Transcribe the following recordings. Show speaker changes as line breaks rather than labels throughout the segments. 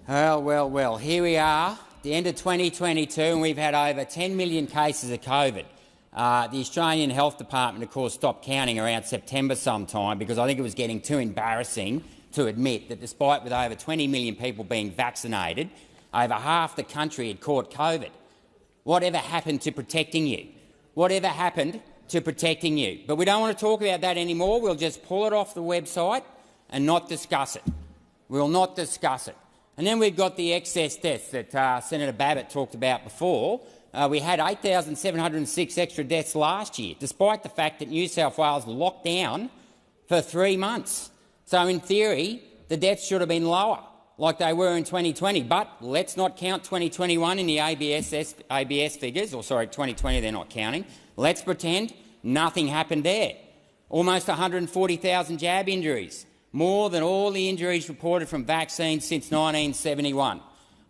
Well, here we are, the end of 2022, and we've had over 10 million cases of COVID. The Australian Health Department, of course, stopped counting around September sometime because I think it was getting too embarrassing to admit that despite with over 20 million people being vaccinated, over half the country had caught COVID. Whatever happened to protecting you? Whatever happened to protecting you? But we don't want to talk about that anymore. We'll just pull it off the website and not discuss it. We'll not discuss it. And then we've got the excess deaths that Senator Babbitt talked about before. We had 8,706 extra deaths last year, despite the fact that New South Wales locked down for 3 months. So in theory, the deaths should have been lower, like they were in 2020. But let's not count 2021 in the ABS figures, or sorry, 2020 they're not counting. Let's pretend nothing happened there. Almost 140,000 jab injuries. More than all the injuries reported from vaccines since 1971.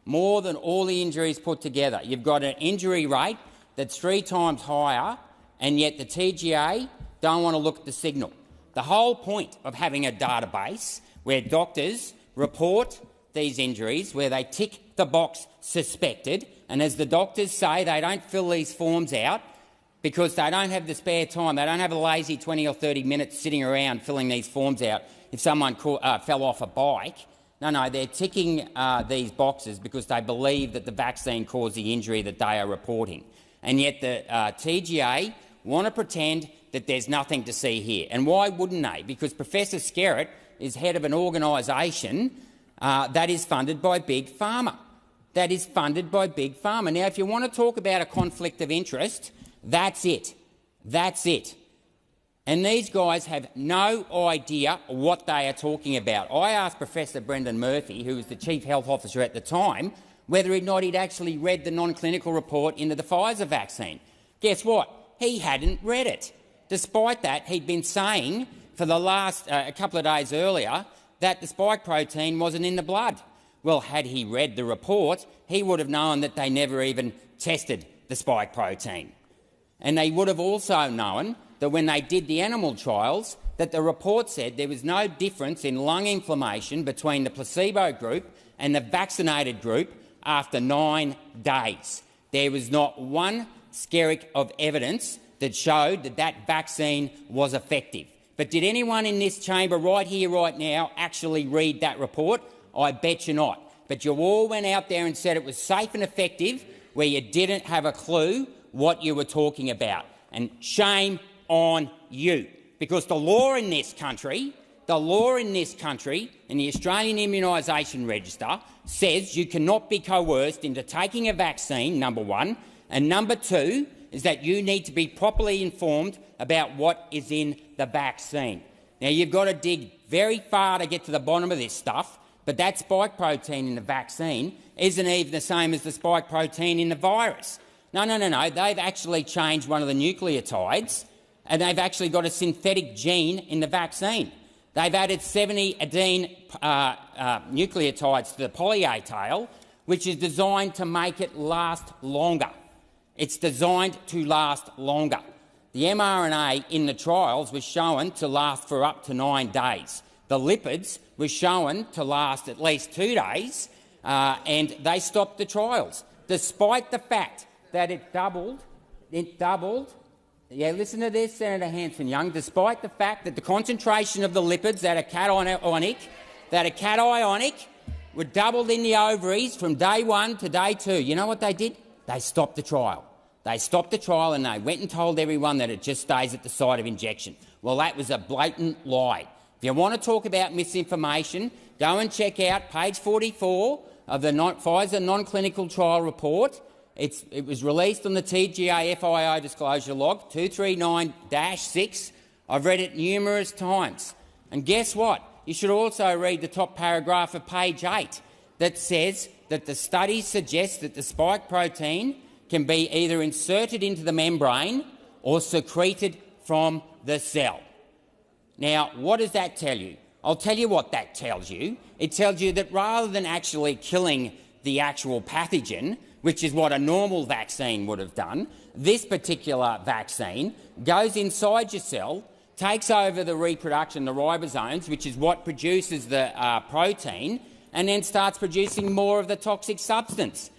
More than all the injuries put together. You've got an injury rate that's 3 times higher, and yet the TGA don't want to look at the signal. The whole point of having a database where doctors report these injuries, where they tick the box suspected, and as the doctors say, they don't fill these forms out because they don't have the spare time. They don't have a lazy 20 or 30 minutes sitting around filling these forms out if someone fell off a bike. No, they're ticking these boxes because they believe that the vaccine caused the injury that they are reporting. And yet the TGA want to pretend that there's nothing to see here. And why wouldn't they? Because Professor Skerritt is head of an organisation that is funded by Big Pharma. That is funded by Big Pharma. Now, if you want to talk about a conflict of interest, that's it. That's it. And these guys have no idea what they are talking about. I asked Professor Brendan Murphy, who was the Chief Health Officer at the time, whether or not he'd actually read the non-clinical report into the Pfizer vaccine. Guess what? He hadn't read it. Despite that, he'd been saying for the last a couple of days earlier that the spike protein wasn't in the blood. Well, had he read the report, he would have known that they never even tested the spike protein. And they would have also known that when they did the animal trials, that the report said there was no difference in lung inflammation between the placebo group and the vaccinated group after 9 days. There was not one skerrick of evidence that showed that that vaccine was effective. But did anyone in this chamber right here, right now, actually read that report? I bet you not. But you all went out there and said it was safe and effective where you didn't have a clue what you were talking about. And shame on you, because the law in this country, in the Australian Immunisation Register says you cannot be coerced into taking a vaccine, number one, and number two is that you need to be properly informed about what is in the vaccine. Now, you've got to dig very far to get to the bottom of this stuff, but that spike protein in the vaccine isn't even the same as the spike protein in the virus. No. They've actually changed one of the nucleotides, and they've actually got a synthetic gene in the vaccine. They've added 70 adenine nucleotides to the poly-A tail, which is designed to make it last longer. It's designed to last longer. The mRNA in the trials was shown to last for up to 9 days. The lipids were shown to last at least 2 days, and they stopped the trials, despite the fact that it doubled. Yeah, listen to this, Senator Hanson-Young. Despite the fact that the concentration of the lipids that are cationic were doubled in the ovaries from day 1 to day 2. You know what they did? They stopped the trial. They stopped the trial and they went and told everyone that it just stays at the site of injection. Well, that was a blatant lie. If you want to talk about misinformation, go and check out page 44 of the Pfizer non-clinical trial report. It was released on the TGA FIO disclosure log 239-6. I've read it numerous times. And guess what? You should also read the top paragraph of page 8 that says that the study suggests that the spike protein can be either inserted into the membrane or secreted from the cell. Now, what does that tell you? I'll tell you what that tells you. It tells you that rather than actually killing the actual pathogen, which is what a normal vaccine would have done, this particular vaccine goes inside your cell, takes over the reproduction, the ribosomes, which is what produces the protein, and then starts producing more of the toxic substance.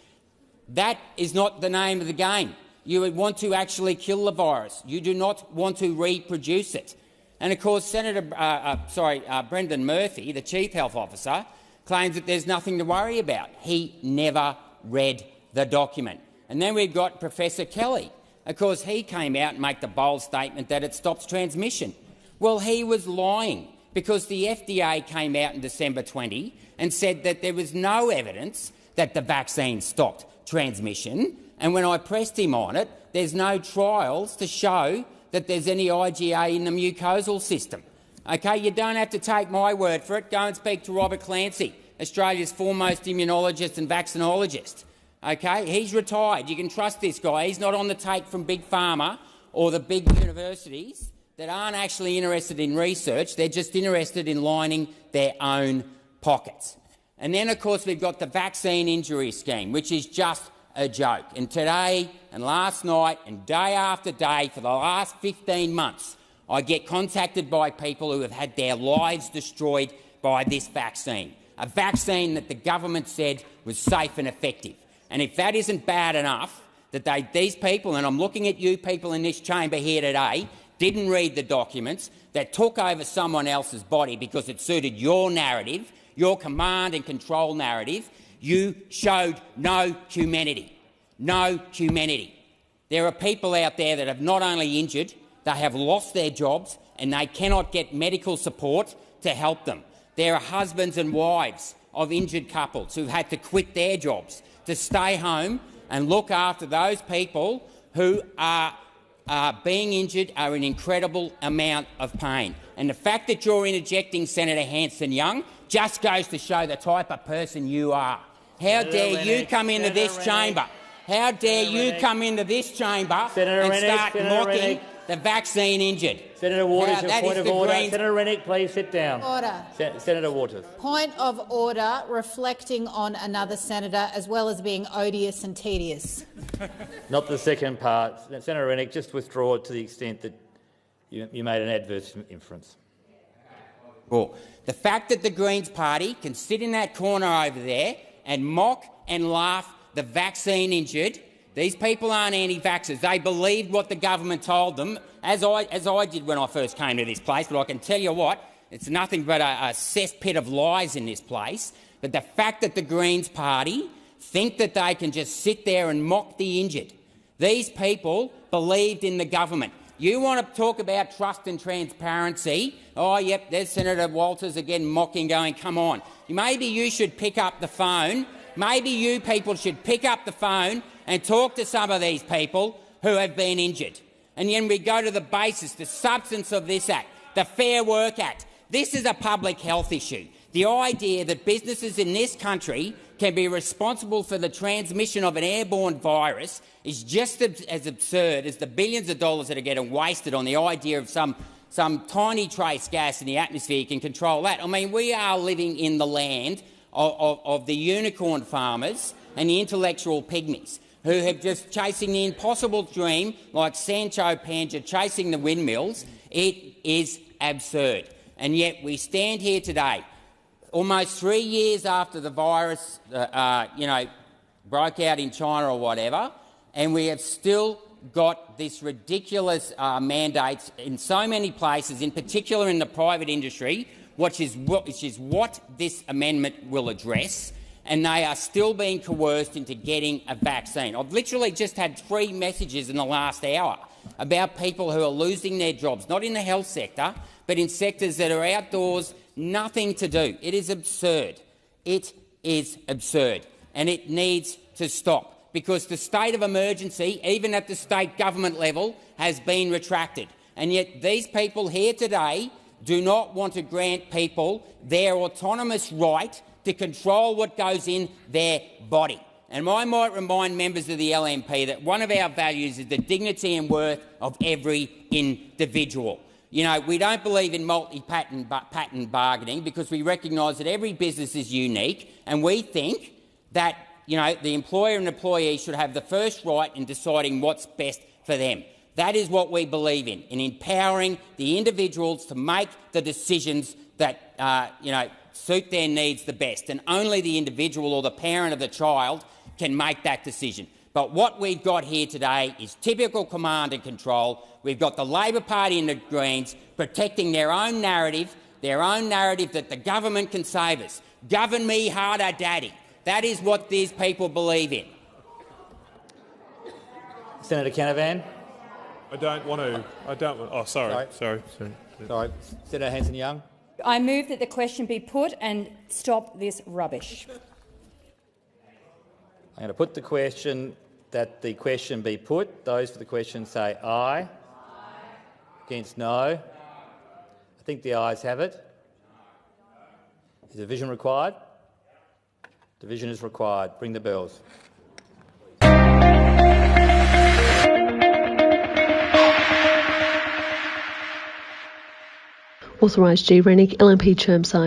That is not the name of the game. You would want to actually kill the virus. You do not want to reproduce it. And of course, Brendan Murphy, the Chief Health Officer, claims that there's nothing to worry about. He never read the document. And then we've got Professor Kelly. Of course, he came out and made the bold statement that it stops transmission. Well, he was lying, because the FDA came out in December 20 and said that there was no evidence that the vaccine stopped transmission. And when I pressed him on it, there's no trials to show that there's any IgA in the mucosal system. Okay, you don't have to take my word for it. Go and speak to Robert Clancy, Australia's foremost immunologist and vaccinologist. Okay, he's retired. You can trust this guy. He's not on the take from Big Pharma or the big universities that aren't actually interested in research. They're just interested in lining their own pockets. And then, of course, we've got the vaccine injury scheme, which is just a joke. And today and last night and day after day for the last 15 months, I get contacted by people who have had their lives destroyed by this vaccine, a vaccine that the government said was safe and effective. And if that isn't bad enough, that these people, and I'm looking at you people in this chamber here today, didn't read the documents, that took over someone else's body because it suited your narrative, your command and control narrative, you showed no humanity. No humanity. There are people out there that have not only injured, they have lost their jobs and they cannot get medical support to help them. There are husbands and wives of injured couples who've had to quit their jobs to stay home and look after those people who are being injured, are in incredible amount of pain. And the fact that you're interjecting Senator Hanson-Young just goes to show the type of person you are. How dare you come into this chamber? How dare you come into this chamber and start mocking the vaccine injured?
Senator Waters, your point of order. Senator Rennick, please sit down.
Order.
Senator Waters.
Point of order, reflecting on another senator as well as being odious and tedious.
Not the second part. Senator Rennick, just withdraw it to the extent that you made an adverse inference.
Well, the fact that the Greens party can sit in that corner over there and mock and laugh the vaccine injured. These people aren't anti-vaxxers. They believed what the government told them, as I did when I first came to this place. But I can tell you what, it's nothing but a cesspit of lies in this place. But the fact that the Greens party think that they can just sit there and mock the injured. These people believed in the government. You want to talk about trust and transparency? Oh, yep, there's Senator Walters again mocking, going, come on. Maybe you should pick up the phone. Maybe you people should pick up the phone and talk to some of these people who have been injured. And then we go to the basis, the substance of this Act, the Fair Work Act. This is a public health issue. The idea that businesses in this country can be responsible for the transmission of an airborne virus is just as absurd as the billions of dollars that are getting wasted on the idea of some tiny trace gas in the atmosphere can control that. I mean, we are living in the land of the unicorn farmers and the intellectual pygmies who have just chasing the impossible dream like Sancho Panza chasing the windmills. It is absurd. And yet we stand here today, almost 3 years after the virus broke out in China or whatever, and we have still got this ridiculous mandates in so many places, in particular in the private industry, which is what this amendment will address, and they are still being coerced into getting a vaccine. I've literally just had 3 messages in the last hour about people who are losing their jobs, not in the health sector, but in sectors that are outdoors, nothing to do. It is absurd. It is absurd, and it needs to stop, because the state of emergency, even at the state government level, has been retracted. And yet these people here today do not want to grant people their autonomous right to control what goes in their body. And I might remind members of the LNP that one of our values is the dignity and worth of every individual. You know, we don't believe in multi-patent bargaining because we recognise that every business is unique, and we think that the employer and employee should have the first right in deciding what's best for them. That is what we believe in empowering the individuals to make the decisions that suit their needs the best, and only the individual or the parent of the child can make that decision. But what we've got here today is typical command and control. We've got the Labor Party and the Greens protecting their own narrative that the government can save us. Govern me harder, Daddy. That is what these people believe in.
Senator Canavan.
I don't want to. Oh, sorry. Sorry.
Senator Hanson-Young.
I move that the question be put and stop this rubbish.
I'm going to put the question that the question be put. Those for the question say aye. Aye. Against no. I think the ayes have it. Is division required? Division is required. Bring the bells.
Authorised G. Rennick, LNP Chermside.